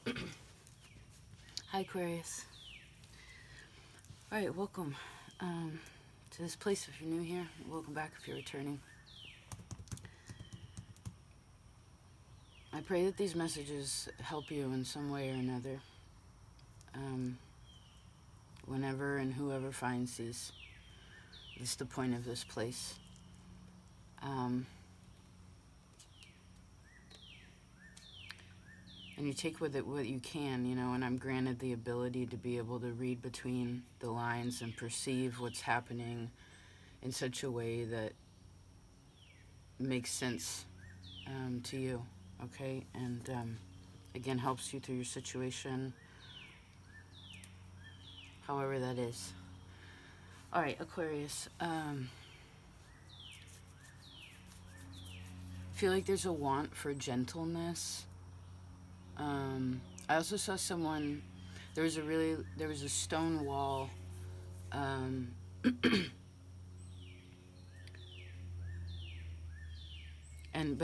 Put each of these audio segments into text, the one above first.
Hi, Aquarius. All right, welcome to this place if you're new here. Welcome back if you're returning. I pray that these messages help you in some way or another. Whenever and whoever finds these. This is the point of this place. And you take with it what you can, and I'm granted the ability to be able to read between the lines and perceive what's happening in such a way that makes sense to you, okay? And again, helps you through your situation, however that is. All right, Aquarius. Feel like there's a want for gentleness. I also saw someone. There was a stone wall. But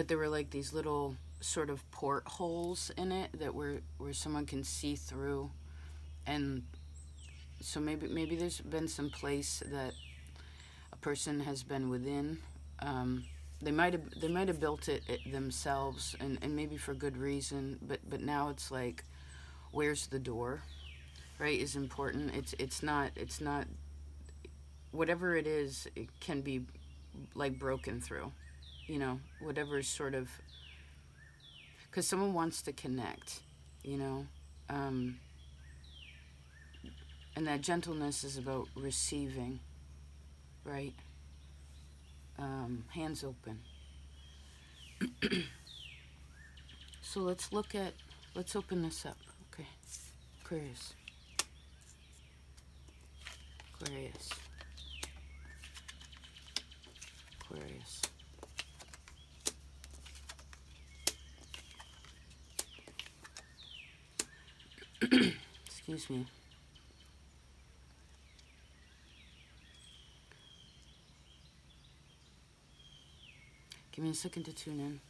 there were like these little sort of portholes in it that where someone can see through, and so maybe there's been some place that a person has been within. They might have built it themselves, and maybe for good reason. But now it's like, where's the door? Right, is important. It's not whatever it is. It can be like broken through. Whatever sort of, because someone wants to connect. You know, um, and that gentleness is about receiving. Right. Hands open. So let's open this up. Okay. Aquarius. Aquarius. Aquarius. Excuse me. Give me a second to tune in.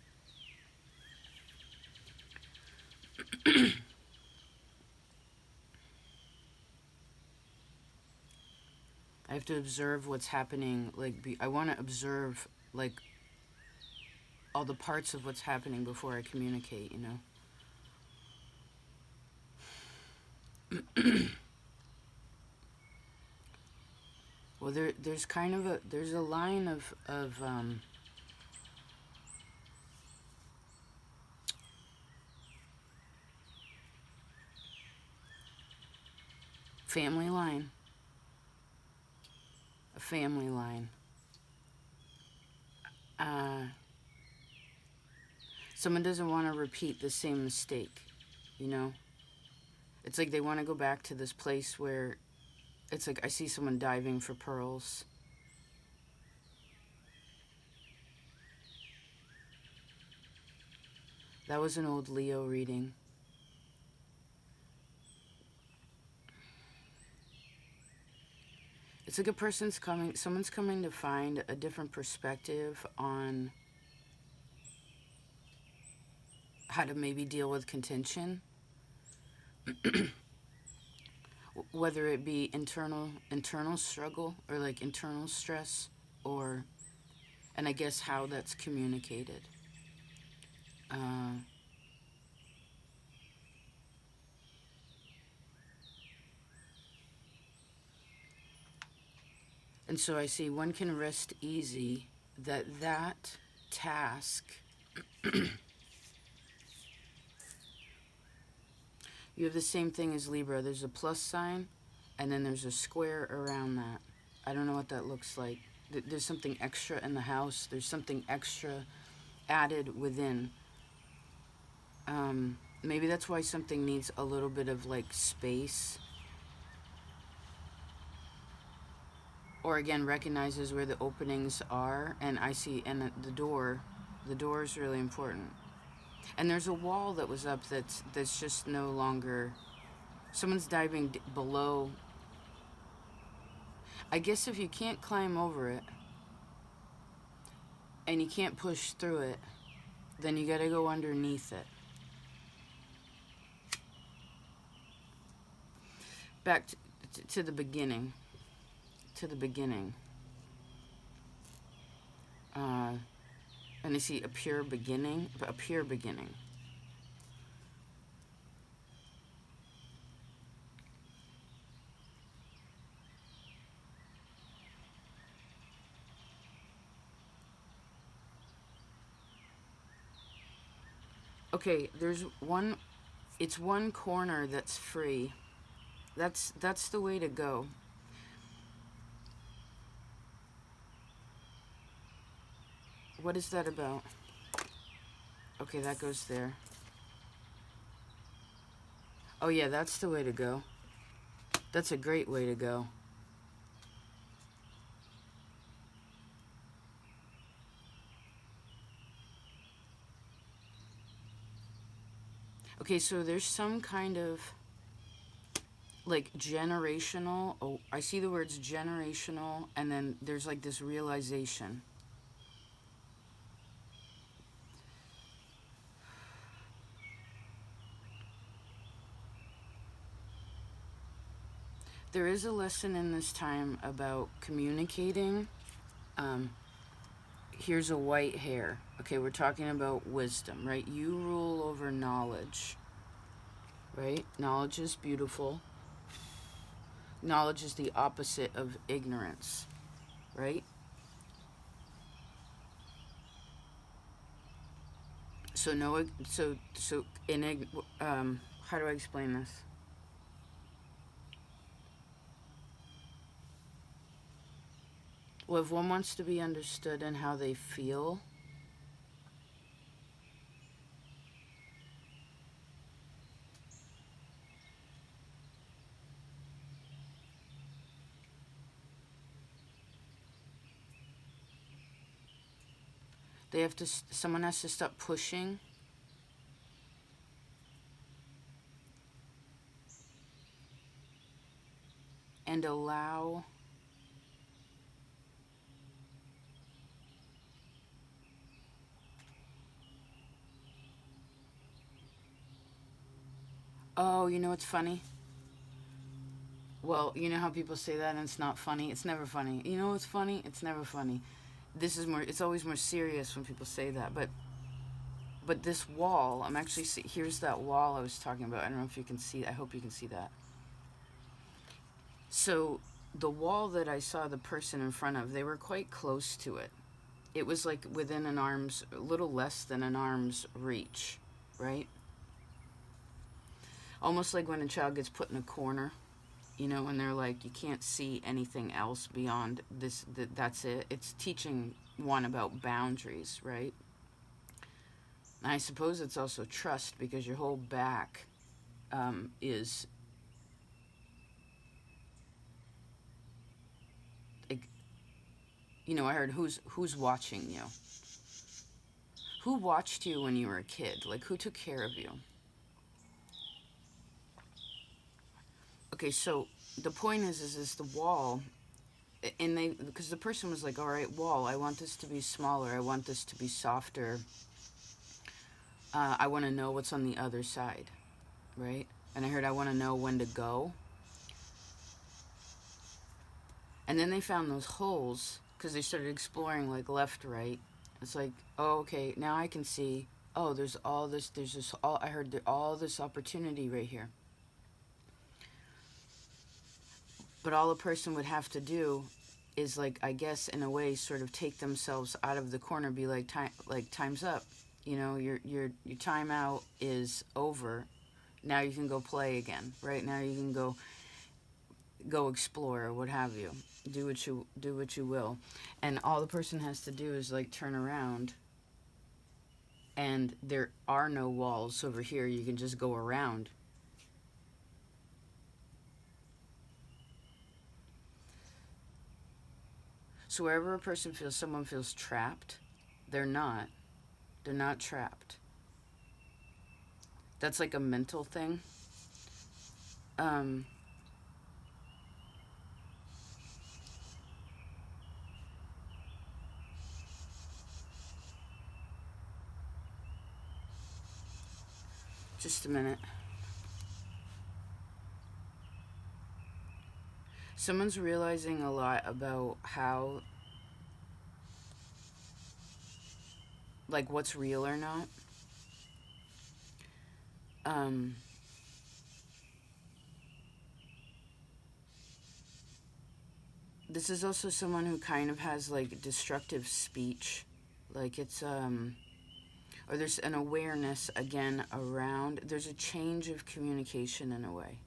I have to observe what's happening. I want to observe, like, all the parts of what's happening before I communicate, Well, there's kind of there's a line of family line. A family line. Someone doesn't want to repeat the same mistake, It's like they want to go back to this place where it's like I see someone diving for pearls. That was an old Leo reading. It's like someone's coming to find a different perspective on how to maybe deal with contention. Whether it be internal struggle or like internal stress, and I guess how that's communicated. And so I see one can rest easy that task. You have the same thing as Libra. There's a plus sign, and then there's a square around that. I don't know what that looks like. There's something extra in the house. There's something extra added within. Maybe that's why something needs a little bit of like space. Or again, recognizes where the openings are, and I see, and the door is really important. And there's a wall that was up that's just no longer. Someone's diving below. I guess if you can't climb over it and you can't push through it, then you gotta go underneath it. back to the beginning. To the beginning. And I see a pure beginning. A pure beginning. Okay, there's one. It's one corner that's free. That's the way to go. What is that about? Okay, that goes there. Oh yeah, that's the way to go. That's a great way to go. Okay, so there's some kind of like generational. Oh, I see the words generational, and then there's like this realization. There is a lesson in this time about communicating. Here's a white hair. Okay, we're talking about wisdom, right? You rule over knowledge, right? Knowledge is beautiful. Knowledge is the opposite of ignorance, right? So no, so in how do I explain this? Well, if one wants to be understood in how they feel, they have to. Someone has to stop pushing. And allow oh, you know what's funny? Well, you know how people say that and it's not funny? It's never funny. You know what's funny? It's never funny. This is more, it's always more serious when people say that. But this wall, I'm actually, here's that wall I was talking about. I don't know if you can see, I hope you can see that. So the wall that I saw the person in front of, they were quite close to it. It was like within an arm's, a little less than an arm's reach, right? Almost like when a child gets put in a corner, you know, and they're like, you can't see anything else beyond this, that's it. It's teaching one about boundaries, right? And I suppose it's also trust, because your whole back is, you know, I heard who's watching you. Who watched you when you were a kid? Like, who took care of you? Okay, so the point is the wall, and they, because the person was like, all right, wall, I want this to be smaller, I want this to be softer, I want to know what's on the other side, right? And I heard, I want to know when to go. And then they found those holes, because they started exploring like left, right. It's like, oh, okay, now I can see, oh, there's this all, I heard all this opportunity right here. But all a person would have to do is, like, I guess in a way, sort of take themselves out of the corner, be like, time's up. You know, your timeout is over. Now you can go play again, right? Now you can go explore, or what have you. Do what you will. And all the person has to do is like turn around, and there are no walls over here. You can just go around. So wherever a person feels, someone feels trapped, they're not. They're not trapped. That's like a mental thing. Just a minute. someone's realizing a lot about how, like, what's real or not. Um, this is also someone who kind of has like destructive speech, like it's or there's an awareness again around, there's a change of communication in a way.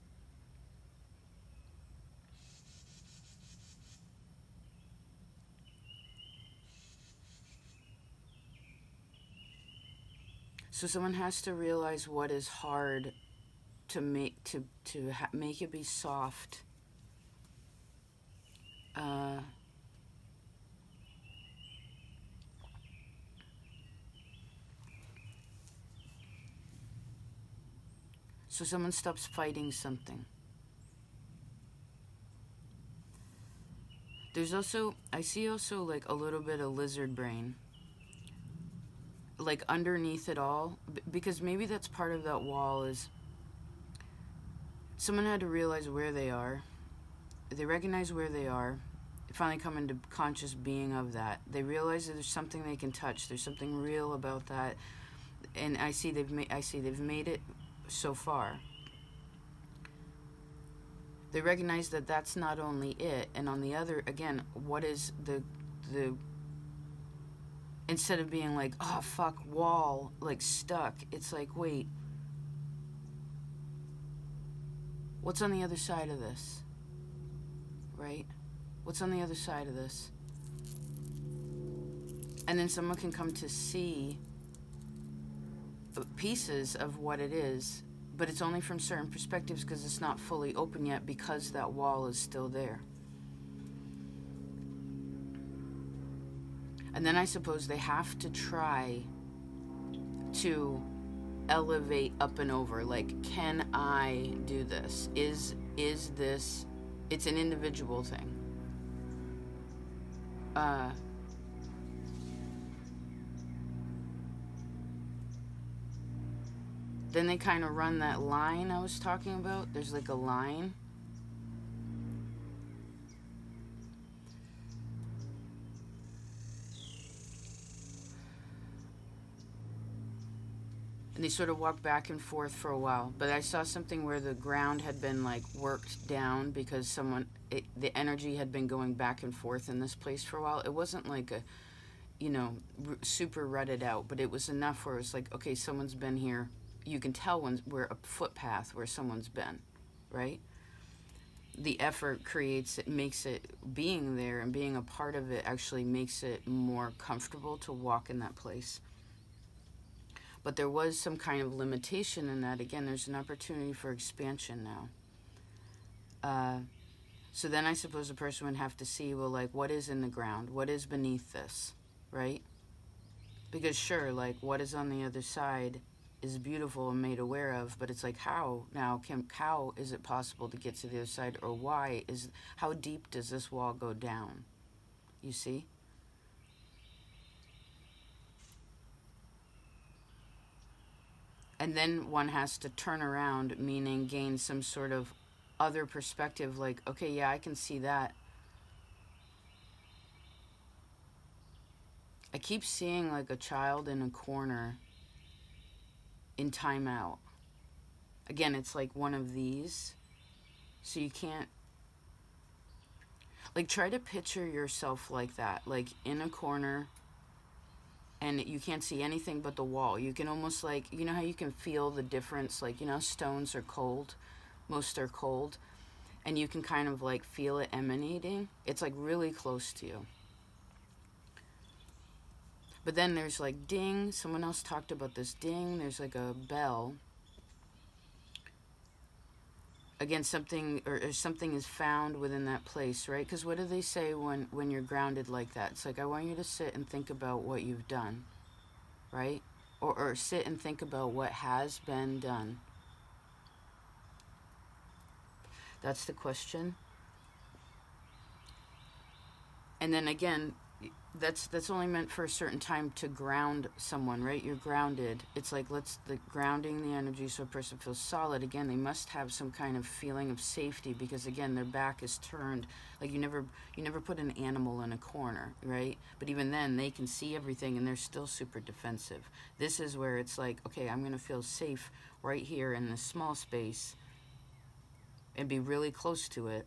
So someone has to realize what is hard to make make it be soft. Uh, so someone stops fighting something. There's also, I see also like a little bit of lizard brain, like underneath it all, because maybe that's part of that wall is someone had to realize where they are. They recognize where they are. They finally come into conscious being of that. They realize that there's something they can touch. There's something real about that, and I see they've made it so far. They recognize that that's not only it, and on the other, again, what is the instead of being like, oh fuck, wall, like stuck, it's like, wait, what's on the other side of this? Right? What's on the other side of this? And then someone can come to see pieces of what it is, but it's only from certain perspectives because it's not fully open yet because that wall is still there. And then I suppose they have to try to elevate up and over. Like, can I do this? Is this... It's an individual thing. Then they kind of run that line I was talking about. There's like a line. And they sort of walk back and forth for a while. But I saw something where the ground had been like worked down because the energy had been going back and forth in this place for a while. It wasn't like a, super rutted out, but it was enough where it was like, okay, someone's been here. You can tell when we're a footpath where someone's been, right? The effort creates it, makes it, being there and being a part of it actually makes it more comfortable to walk in that place. But there was some kind of limitation in that. Again, there's an opportunity for expansion now. So then I suppose a person would have to see, well, like, what is in the ground? What is beneath this, right? Because sure, like, what is on the other side is beautiful and made aware of, but it's like, how is it possible to get to the other side, or how deep does this wall go down? You see? And then one has to turn around, meaning gain some sort of other perspective, like, okay, yeah, I can see that. I keep seeing like a child in a corner in timeout. Again, it's like one of these. So you can't, like, try to picture yourself like that, like in a corner, and you can't see anything but the wall. You can almost, like, you know how you can feel the difference, like, stones are cold, most are cold, and you can kind of like feel it emanating. It's like really close to you. But then there's like ding, someone else talked about this ding, there's like a bell. Again, something or something is found within that place, right? Because what do they say when you're grounded like that? It's like, I want you to sit and think about what you've done, right? Or sit and think about what has been done. That's the question. And then again, that's only meant for a certain time to ground someone, right? You're grounded. It's like let's the grounding the energy so a person feels solid. Again, they must have some kind of feeling of safety because again, their back is turned. Like you never put an animal in a corner, right? But even then, they can see everything and they're still super defensive. This is where it's like, okay, I'm gonna feel safe right here in this small space and be really close to it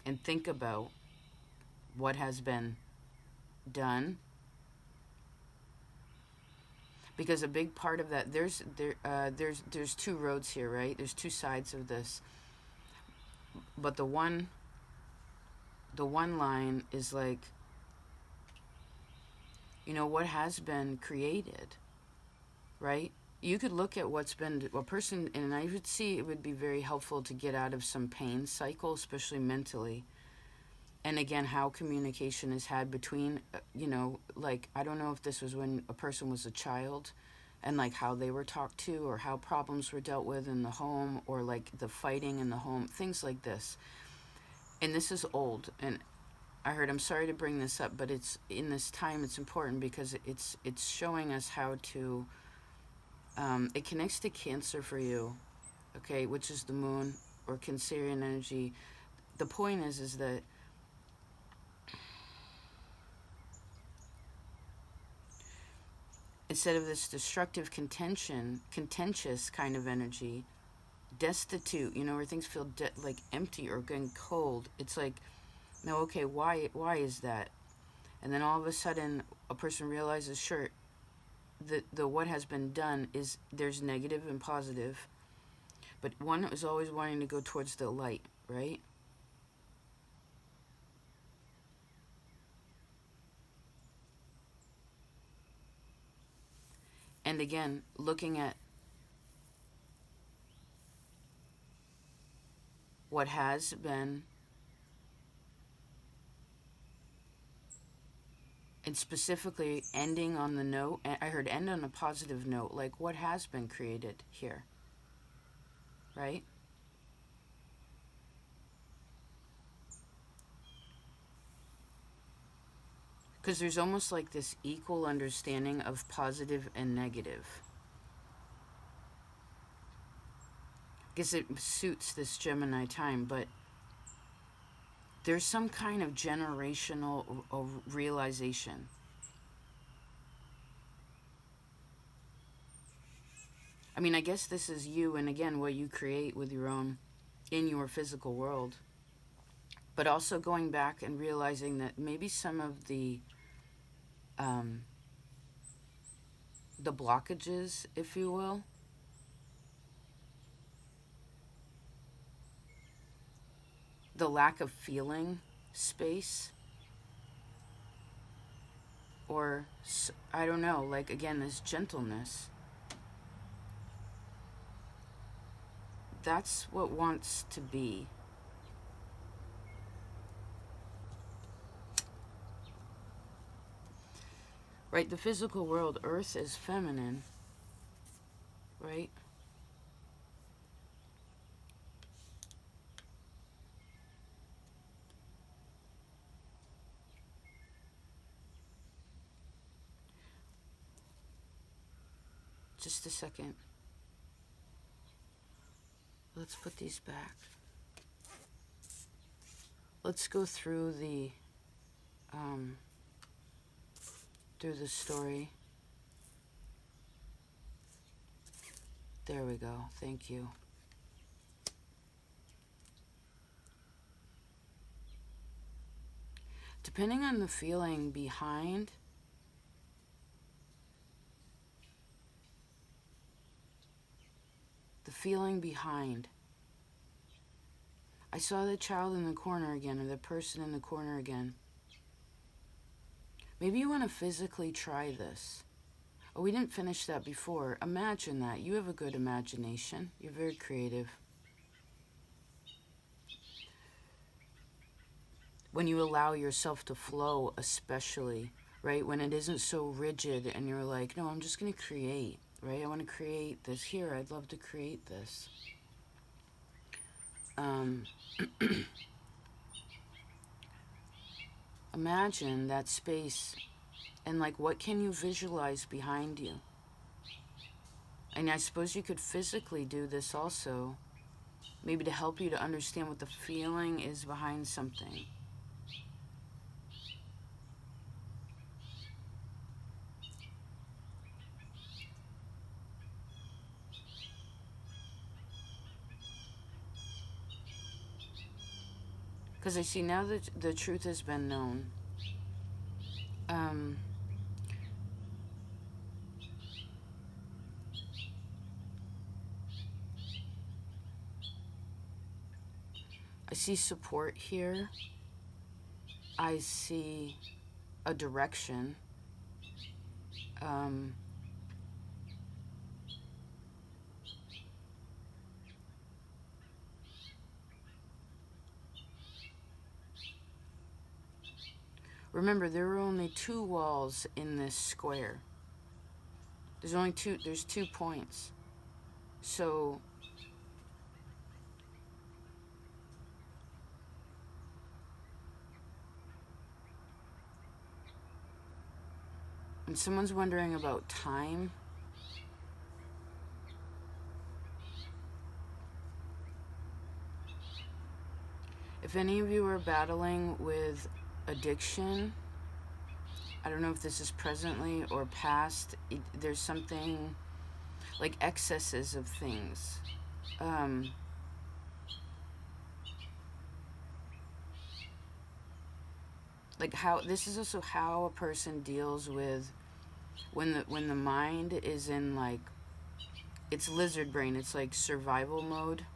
and think about what has been done, because a big part of that there's two roads here, right? There's two sides of this, but the one line is like, what has been created, right? You could look at what's been a person, and I would see it would be very helpful to get out of some pain cycle, especially mentally. And again, how communication is had between, like, I don't know if this was when a person was a child and like how they were talked to or how problems were dealt with in the home or like the fighting in the home, things like this. And this is old. And I'm sorry to bring this up, but it's in this time, it's important because it's showing us how to, it connects to Cancer for you, okay, which is the moon or Cancerian energy. The point is that instead of this destructive contentious kind of energy, destitute, where things feel like empty or getting cold, it's like, no, okay, why is that? And then all of a sudden, a person realizes, sure, the what has been done is there's negative and positive, but one is always wanting to go towards the light, right? And again, looking at what has been, and specifically ending on the note, I heard end on a positive note, like what has been created here, right? Because there's almost like this equal understanding of positive and negative. Because it suits this Gemini time, but there's some kind of generational realization. I mean, I guess this is you, and again, what you create with your own, in your physical world. But also going back and realizing that maybe some of the blockages, if you will, the lack of feeling space, or I don't know, like again, this gentleness, that's what wants to be. Right? The physical world, Earth is feminine, right? Just a second. Let's put these back. Let's go through the story. There we go. Thank you. Depending on the feeling behind, I saw the child in the corner again, or the person in the corner again. Maybe you want to physically try this. Oh, we didn't finish that before. Imagine that. You have a good imagination. You're very creative. When you allow yourself to flow, especially, right? When it isn't so rigid and you're like, no, I'm just going to create, right? I want to create this here. I'd love to create this. imagine that space and like what can you visualize behind you. And I suppose you could physically do this also, maybe to help you to understand what the feeling is behind something. Because I see now that the truth has been known. Um, I see support here. I see a direction. Um, remember, there are only 2 walls in this square. There's 2 points. So when someone's wondering about time, if any of you are battling with addiction, I don't know if this is presently or past, there's something like excesses of things. Like how this is also how a person deals with when the mind is in like it's lizard brain, it's like survival mode.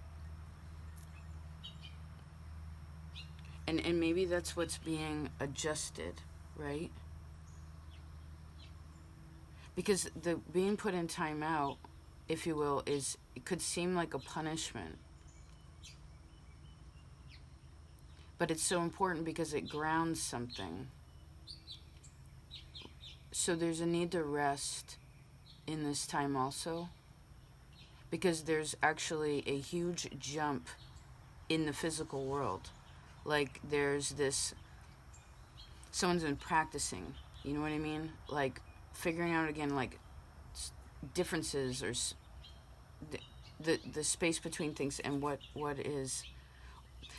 And maybe that's what's being adjusted, right? Because the being put in timeout, if you will, it could seem like a punishment. But it's so important because it grounds something. So there's a need to rest in this time also, because there's actually a huge jump in the physical world. Like there's this, someone's been practicing, you know what I mean? Like figuring out again, like differences or the space between things and what is,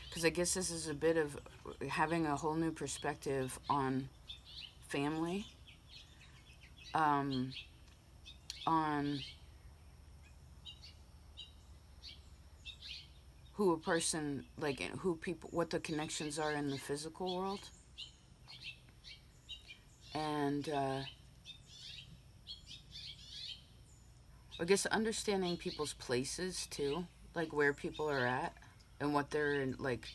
because I guess this is a bit of having a whole new perspective on family, on who a person, like who people, what the connections are in the physical world. And I guess understanding people's places too, like where people are at and what they're like.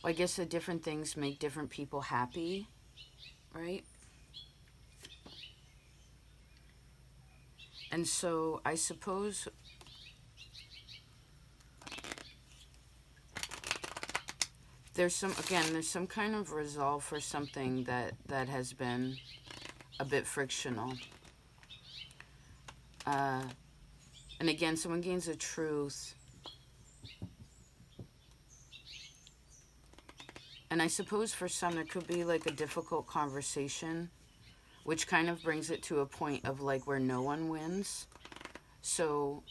Well, I guess the different things make different people happy, right? And so I suppose there's some kind of resolve for something that has been a bit frictional. And again, someone gains a truth. And I suppose for some there could be like a difficult conversation, which kind of brings it to a point of like where no one wins. So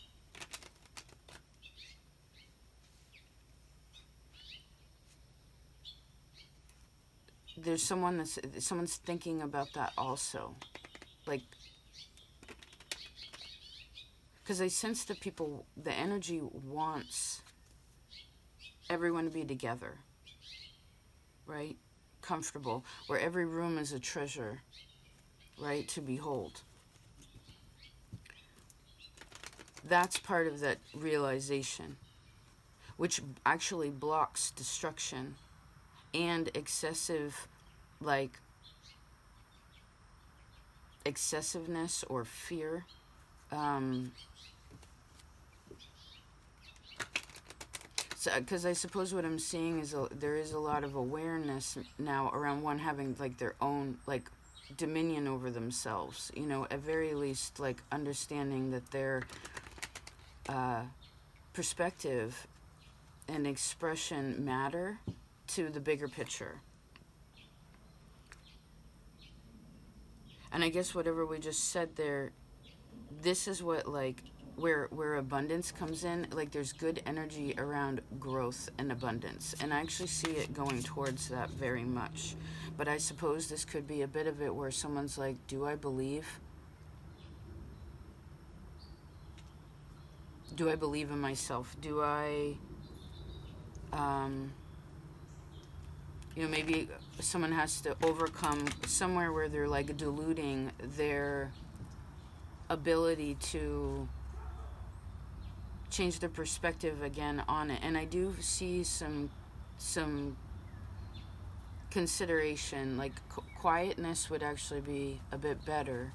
there's someone's thinking about that also. Like, because I sense that the energy wants everyone to be together, right? Comfortable, where every room is a treasure, right, to behold. That's part of that realization, which actually blocks destruction and excessive, like, excessiveness or fear. Because I suppose what I'm seeing is there is a lot of awareness now around one having like their own, like dominion over themselves, you know, at very least, like, understanding that their perspective and expression matter to the bigger picture. And I guess whatever we just said there, this is what, like, where abundance comes in. Like, there's good energy around growth and abundance, and I actually see it going towards that very much. But I suppose this could be a bit of it where someone's like, do I believe in myself? Do I you know, maybe someone has to overcome somewhere where they're, like, diluting their ability to change their perspective again on it. And I do see some consideration, like quietness would actually be a bit better.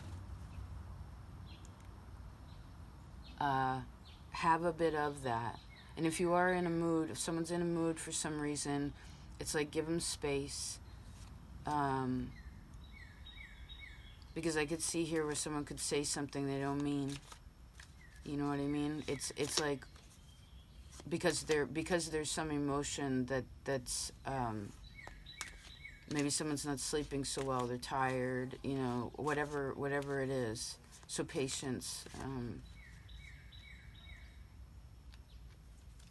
Have a bit of that. And if you are in a mood, if someone's in a mood for some reason, it's like, give them space. Because I could see here where someone could say something they don't mean. You know what I mean? It's like, because there's some emotion that's maybe someone's not sleeping so well, they're tired, you know, whatever it is. So patience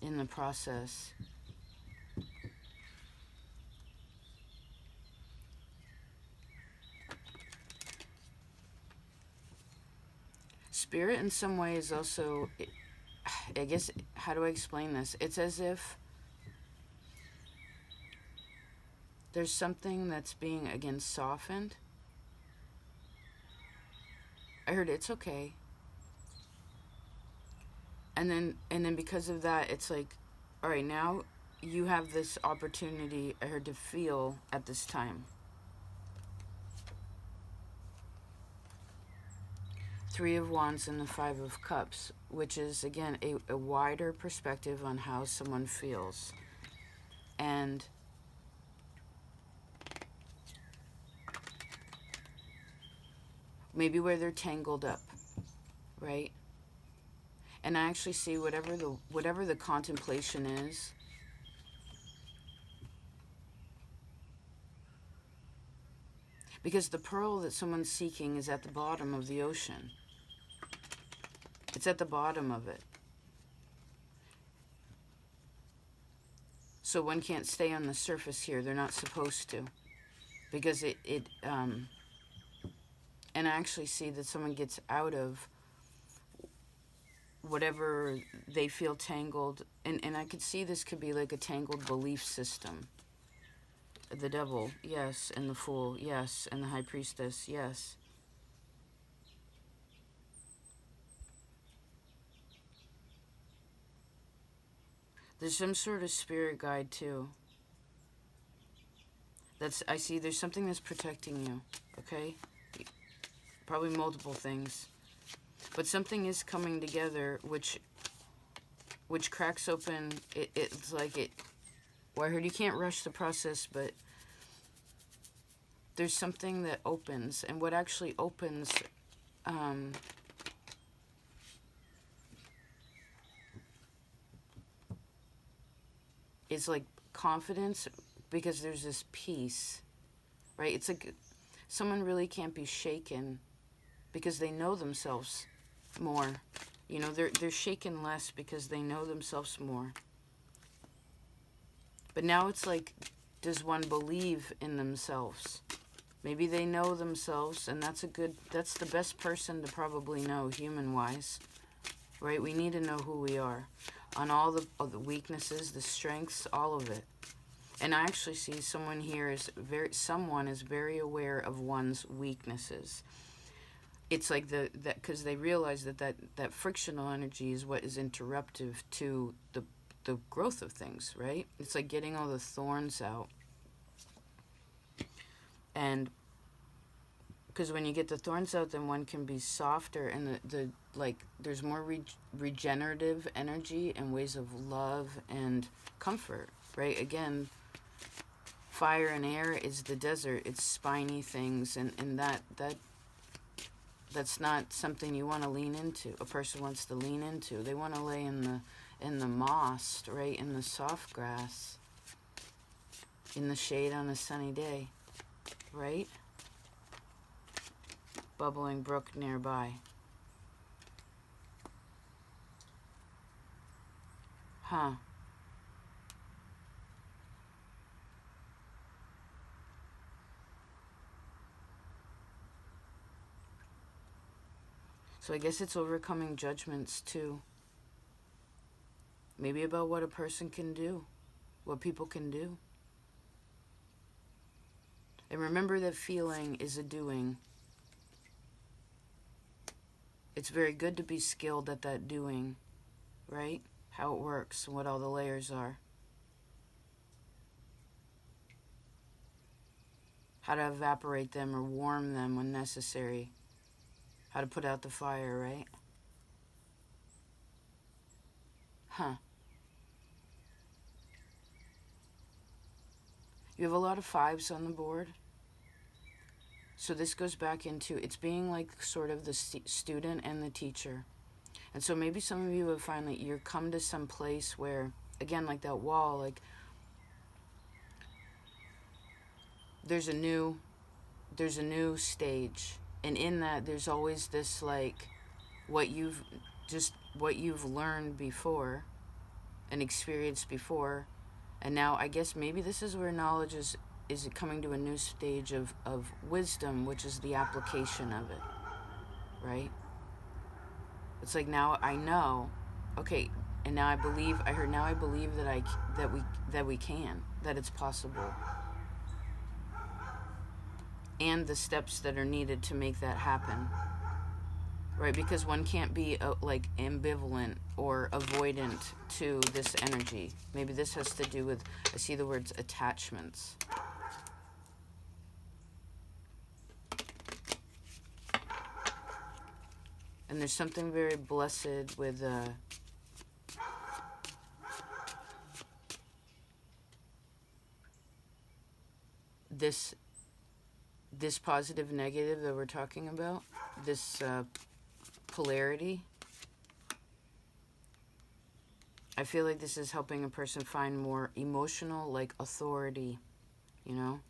in the process. Spirit in some way is also, I guess, how do I explain this? It's as if there's something that's being, again, softened. I heard it's okay. And then because of that, it's like, all right, now you have this opportunity, I heard, to feel at this time. Three of Wands and the Five of Cups, which is, again, a wider perspective on how someone feels. And maybe where they're tangled up, right? And I actually see whatever the contemplation is, because the pearl that someone's seeking is at the bottom of the ocean. It's at the bottom of it. So one can't stay on the surface here. They're not supposed to. Because and I actually see that someone gets out of whatever they feel tangled. And I could see this could be like a tangled belief system. The Devil, yes. And the Fool, yes. And the High Priestess, yes. There's some sort of spirit guide too. I see there's something that's protecting you, okay? Probably multiple things. But something is coming together which cracks open, it's like it, well, I heard you can't rush the process, but there's something that opens, and what actually opens, is like confidence, because there's this peace, right? It's like someone really can't be shaken because they know themselves more. You know, they're shaken less because they know themselves more. But now it's like, does one believe in themselves? Maybe they know themselves, and that's the best person to probably know, human-wise, right? We need to know who we are, on all the weaknesses, the strengths, all of it. And I actually see someone here someone is very aware of one's weaknesses. It's like because they realize that frictional energy is what is interruptive to the growth of things, right? It's like getting all the thorns out. And because when you get the thorns out, then one can be softer, and there's more regenerative energy and ways of love and comfort, right? Again, fire and air is the desert. It's spiny things, and that's not something you want to lean into. A person wants to lean into. They want to lay in the moss, right, in the soft grass, in the shade on a sunny day, right? Bubbling brook nearby. Huh. So I guess it's overcoming judgments too. Maybe about what a person can do, what people can do. And remember that feeling is a doing. It's very good to be skilled at that doing, right? How it works and what all the layers are. How to evaporate them or warm them when necessary. How to put out the fire, right? Huh. You have a lot of 5s on the board. So this goes back into, it's being like sort of the student and the teacher. And so maybe some of you have finally, you've come to some place where, again, like that wall, like there's a new stage. And in that, there's always this, like, what you've learned before and experienced before. And now I guess maybe this is where knowledge is coming to a new stage of wisdom, which is the application of it, right? It's like, now I know, okay, and now I believe, now I believe that we can, that it's possible. And the steps that are needed to make that happen, right? Because one can't be like ambivalent or avoidant to this energy. Maybe this has to do with, I see the words attachments. And there's something very blessed with this positive negative that we're talking about, this polarity. I feel like this is helping a person find more emotional, like, authority, you know?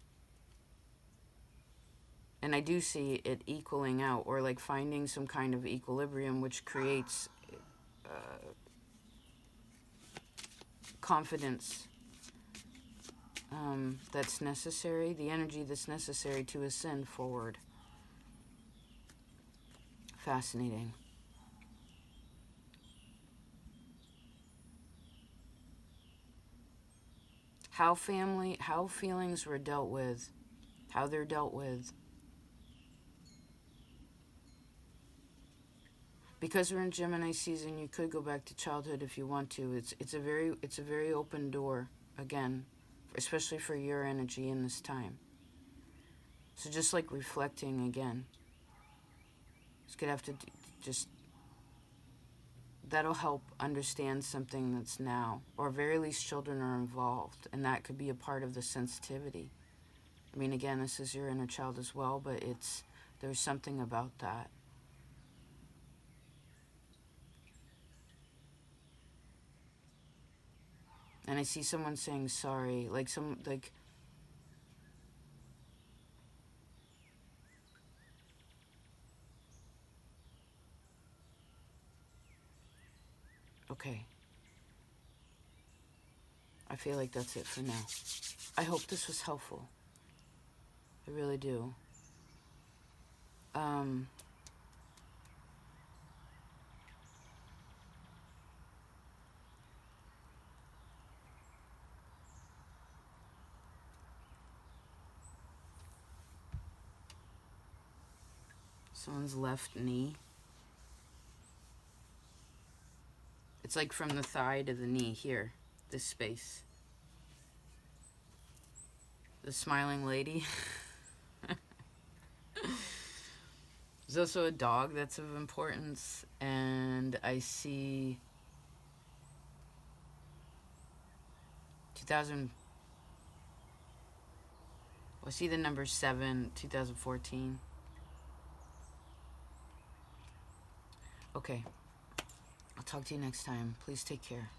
And I do see it equaling out, or like finding some kind of equilibrium, which creates confidence that's necessary, the energy that's necessary to ascend forward. Fascinating. How feelings were dealt with, how they're dealt with. Because we're in Gemini season, you could go back to childhood if you want to. It's a very open door, again, especially for your energy in this time. So just like reflecting again. Just gonna have to just, that'll help understand something that's now, or at very least children are involved, and that could be a part of the sensitivity. I mean, again, this is your inner child as well, but there's something about that. And I see someone saying sorry, okay. I feel like that's it for now. I hope this was helpful. I really do. Someone's left knee. It's like from the thigh to the knee here, this space. The smiling lady. There's also a dog that's of importance, and I see 2000. I see the number 7, 2014. Okay. I'll talk to you next time. Please take care.